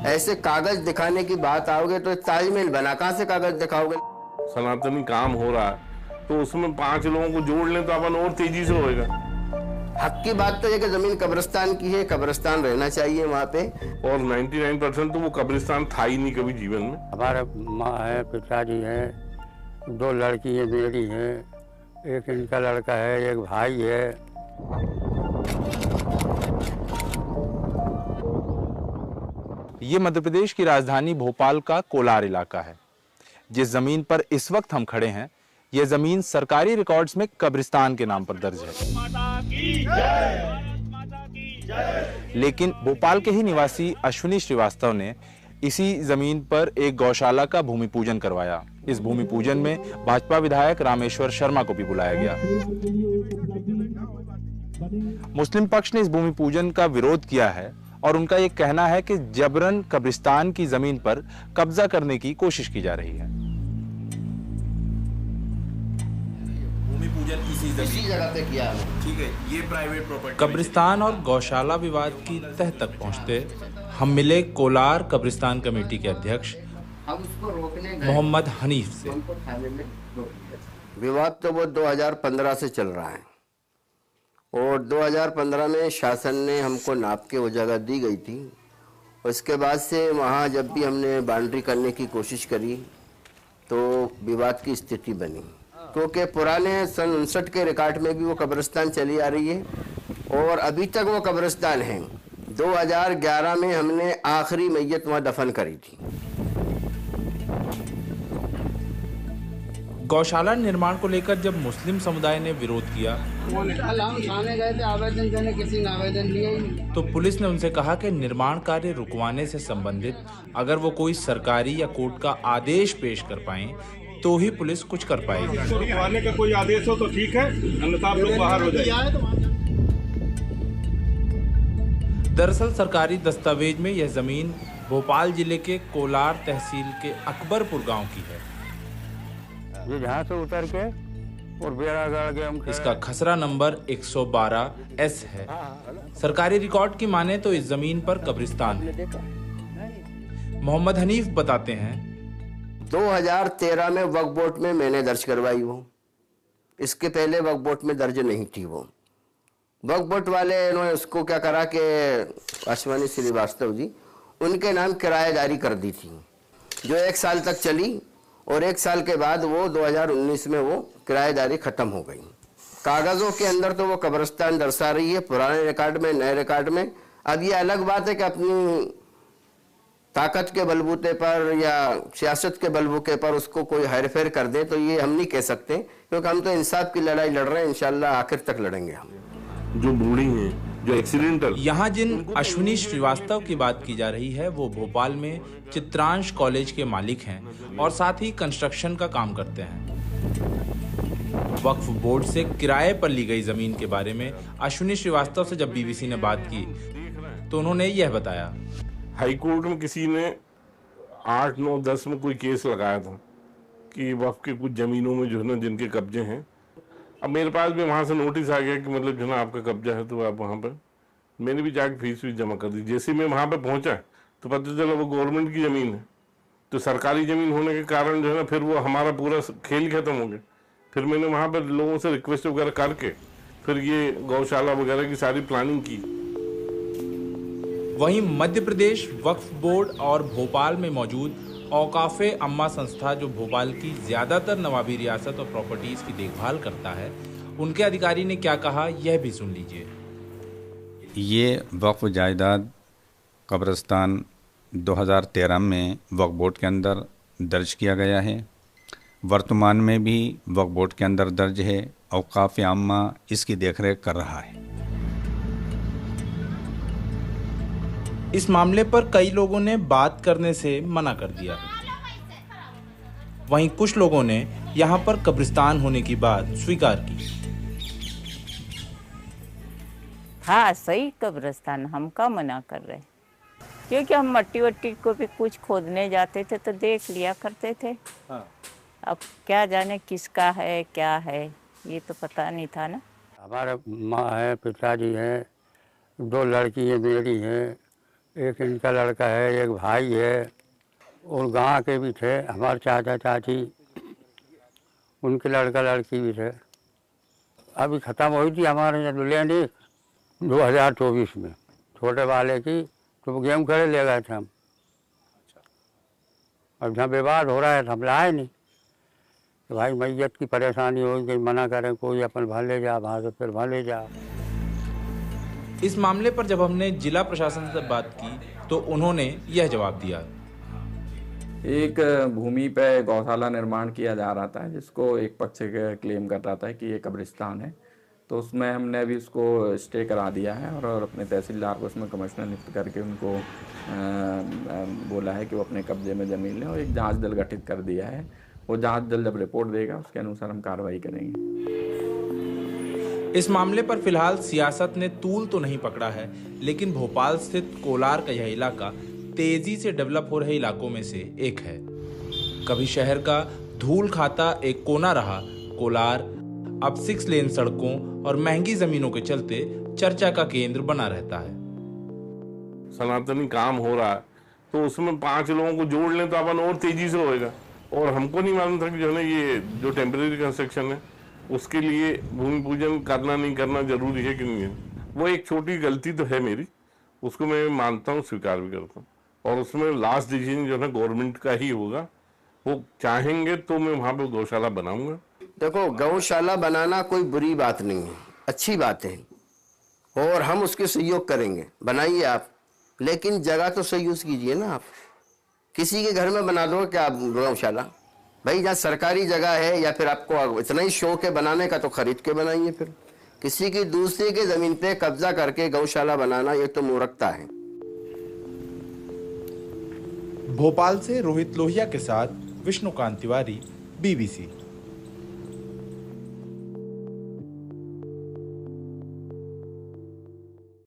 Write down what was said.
ऐसे कागज दिखाने की बात आओगे तो ताजमहल बना, कहाँ से कागज दिखाओगे? सनातनी काम हो रहा है तो उसमें 5 लोगों को जोड़ लें तो अपन और तेजी से होएगा। हक की बात तो है कि जमीन कब्रिस्तान की है, कब्रिस्तान रहना चाहिए वहाँ पे। और 99% तो वो कब्रिस्तान था ही नहीं कभी जीवन में। हमारे माँ है, पिताजी है, 2 लड़की है, मेरी है, एक इनका लड़का है, एक भाई है। ये मध्य प्रदेश की राजधानी भोपाल का कोलार इलाका है। जिस जमीन पर इस वक्त हम खड़े हैं, यह जमीन सरकारी रिकॉर्ड्स में कब्रिस्तान के नाम पर दर्ज है। लेकिन भोपाल के ही निवासी अश्विनी श्रीवास्तव ने इसी जमीन पर एक गौशाला का भूमि पूजन करवाया। इस भूमि पूजन में भाजपा विधायक रामेश्वर शर्मा को भी बुलाया गया। मुस्लिम पक्ष ने इस भूमि पूजन का विरोध किया है और उनका यह कहना है कि जबरन कब्रिस्तान की जमीन पर कब्जा करने की कोशिश की जा रही है। भूमि पूजन इसी जगह पे किया है। ठीक है, ये प्राइवेट प्रॉपर्टी। कब्रिस्तान और गौशाला विवाद की तह तक पहुंचते हम मिले कोलार कब्रिस्तान कमेटी के अध्यक्ष मोहम्मद हनीफ से। विवाद तो वो 2015 से चल रहा है और 2015 में शासन ने हमको नाप के वो जगह दी गई थी। उसके बाद से वहाँ जब भी हमने बाउंड्री करने की कोशिश करी तो विवाद की स्थिति बनी, क्योंकि पुराने सन 59 के रिकॉर्ड में भी वो कब्रिस्तान चली आ रही है और अभी तक वो कब्रिस्तान है। 2011 में हमने आखिरी मैयत वहाँ दफन करी थी। गौशाला निर्माण को लेकर जब मुस्लिम समुदाय ने विरोध किया, कल हम थाने गए थे आवेदन देने, किसी ने आवेदन लिया ही नहीं। तो पुलिस ने उनसे कहा कि निर्माण कार्य रुकवाने से संबंधित अगर वो कोई सरकारी या कोर्ट का आदेश पेश कर पाए तो ही पुलिस कुछ कर पाएगी। रुकवाने का कोई आदेश हो तो ठीक है, अन्यथा आप लोग बाहर हो जाइए। दरअसल सरकारी दस्तावेज में यह जमीन भोपाल जिले के कोलार तहसील के अकबरपुर गांव की है। ये यहाँ से उतर के और बेड़ागढ़ के हम इसका खसरा नंबर 112S है। सरकारी रिकॉर्ड की माने तो इस जमीन पर कब्रिस्तान है। मोहम्मद हनीफ बताते हैं 2013 में वक्फ बोर्ड में मैंने दर्ज करवाई वो, इसके पहले वक्फ बोर्ड में दर्ज नहीं थी वो। वक्फ बोर्ड वाले इन्होंने उसको क्या करा कि अश्विनी श्रीवास्तव जी उनके नाम किराएदारी कर दी थी, जो 1 साल तक चली और 1 साल के बाद वो 2019 में वो किराएदारी खत्म हो गई। कागजों के अंदर तो वो कब्रिस्तान दर्शा रही है, पुराने रिकॉर्ड में, नए रिकॉर्ड में। अब ये अलग बात है कि अपनी ताकत के बलबूते पर या सियासत के बलबूते पर उसको कोई हेरफेर कर दे तो ये हम नहीं कह सकते, क्योंकि हम तो इंसाफ की लड़ाई लड़ रहे हैं। इंशाल्लाह आखिर तक लड़ेंगे हम। जो बूढ़ी हैं, जो एक्सीडेंटल। यहाँ जिन अश्विनी श्रीवास्तव की बात की जा रही है वो भोपाल में चित्रांश कॉलेज के मालिक हैं और साथ ही कंस्ट्रक्शन का काम करते हैं। वक्फ बोर्ड से किराए पर ली गई जमीन के बारे में अश्विनी श्रीवास्तव से जब बीबीसी ने बात की तो उन्होंने यह बताया। हाई कोर्ट में किसी ने 8, 9, 10 में कोई केस लगाया था कि वक्फ के कुछ जमीनों में जो है ना जिनके कब्जे हैं। अब मेरे पास भी वहाँ से नोटिस आ गया कि मतलब जो ना आपका कब्जा है तो आप वहाँ पर, मैंने भी जाके फीस जमा कर दी। जैसे मैं वहाँ पे पहुँचा तो पता चला वो गवर्नमेंट की ज़मीन है, तो सरकारी ज़मीन होने के कारण जो है ना फिर वो हमारा पूरा खेल खत्म हो गया। फिर मैंने वहाँ पर लोगों से रिक्वेस्ट वगैरह करके फिर ये गौशाला वगैरह की सारी प्लानिंग की। वहीं मध्य प्रदेश वक्फ बोर्ड और भोपाल में मौजूद औकाफे अम्मा संस्था, जो भोपाल की ज्यादातर नवाबी रियासत और प्रॉपर्टीज की देखभाल करता है, उनके अधिकारी ने क्या कहा यह भी सुन लीजिए। ये वक्फ जायदाद कब्रिस्तान 2013 में वक्फ बोर्ड के अंदर दर्ज किया गया है। वर्तमान में भी वक्फ बोर्ड के अंदर दर्ज है। औकाफ आम्मा इसकी देखरेख कर रहा है। इस मामले पर कई लोगों ने बात करने से मना कर दिया। वहीं कुछ लोगों ने यहां पर कब्रिस्तान होने की बात स्वीकार की। हाँ, सही कब्रिस्तान, हम का मना कर रहे, क्योंकि हम मट्टी वट्टी को भी कुछ खोदने जाते थे तो देख लिया करते थे। हाँ। अब क्या जाने किसका है क्या है, ये तो पता नहीं था ना। हमारे माँ है, पिताजी है, 2 लड़की है, मेरी है, एक इनका लड़का है, एक भाई है, और गांव के भी थे हमारे चाचा चाची, उनके लड़का लड़की भी थे। अभी ख़त्म हुई थी हमारे यहाँ लैंड 2024 में, छोटे वाले की, तो गेहूँ खड़े ले गए थे हम। अब जहाँ विवाद हो रहा है तो हम लाए नहीं, तो भाई मैयत की परेशानी हो गई, मना करें कोई अपन भर ले जा, वहाँ से फिर भर ले जा। इस मामले पर जब हमने जिला प्रशासन से बात की तो उन्होंने यह जवाब दिया। एक भूमि पे गौशाला निर्माण किया जा रहा था, जिसको एक पक्ष क्लेम कर रहा था कि ये कब्रिस्तान है, तो उसमें हमने अभी उसको स्टे करा दिया है और अपने तहसीलदार को उसमें कमिश्नर नियुक्त करके उनको बोला है कि वो अपने कब्जे में ज़मीन लें, और एक जांच दल गठित कर दिया है। वो जांच दल जब रिपोर्ट देगा उसके अनुसार हम कार्रवाई करेंगे। इस मामले पर फिलहाल सियासत ने तूल तो नहीं पकड़ा है, लेकिन भोपाल स्थित कोलार का यह इलाका तेजी से डेवलप हो रहे इलाकों में से एक है। कभी शहर का धूल खाता एक कोना रहा कोलार, अब 6 लेन सड़कों और महंगी जमीनों के चलते चर्चा का केंद्र बना रहता है। सनातनी काम हो रहा है तो उसमें 5 लोगों को जोड़ लें तो अपन और तेजी से होएगा। और हमको नहीं मालूम था कि जो है ना ये जो टेम्परेरी कंस्ट्रक्शन है उसके लिए भूमि पूजन करना नहीं करना जरूरी है कि नहीं है। वो एक छोटी गलती तो है मेरी, उसको मैं मानता हूँ, स्वीकार भी करता हूँ, और उसमें लास्ट डिसीजन जो है ना गवर्नमेंट का ही होगा। वो चाहेंगे तो मैं वहाँ पे गौशाला बनाऊंगा। देखो, गौशाला बनाना कोई बुरी बात नहीं है, अच्छी बात है, और हम उसके सहयोग करेंगे। बनाइए आप, लेकिन जगह तो सही यूज कीजिए ना। आप किसी के घर में बना दो क्या गौशाला? भाई जहाँ सरकारी जगह है या फिर आपको इतना ही शौक है बनाने का तो खरीद के बनाइए। फिर किसी की दूसरे के जमीन पे कब्जा करके गौशाला बनाना ये तो मूर्खता है। भोपाल से रोहित लोहिया के साथ विष्णुकांत तिवारी, BBC।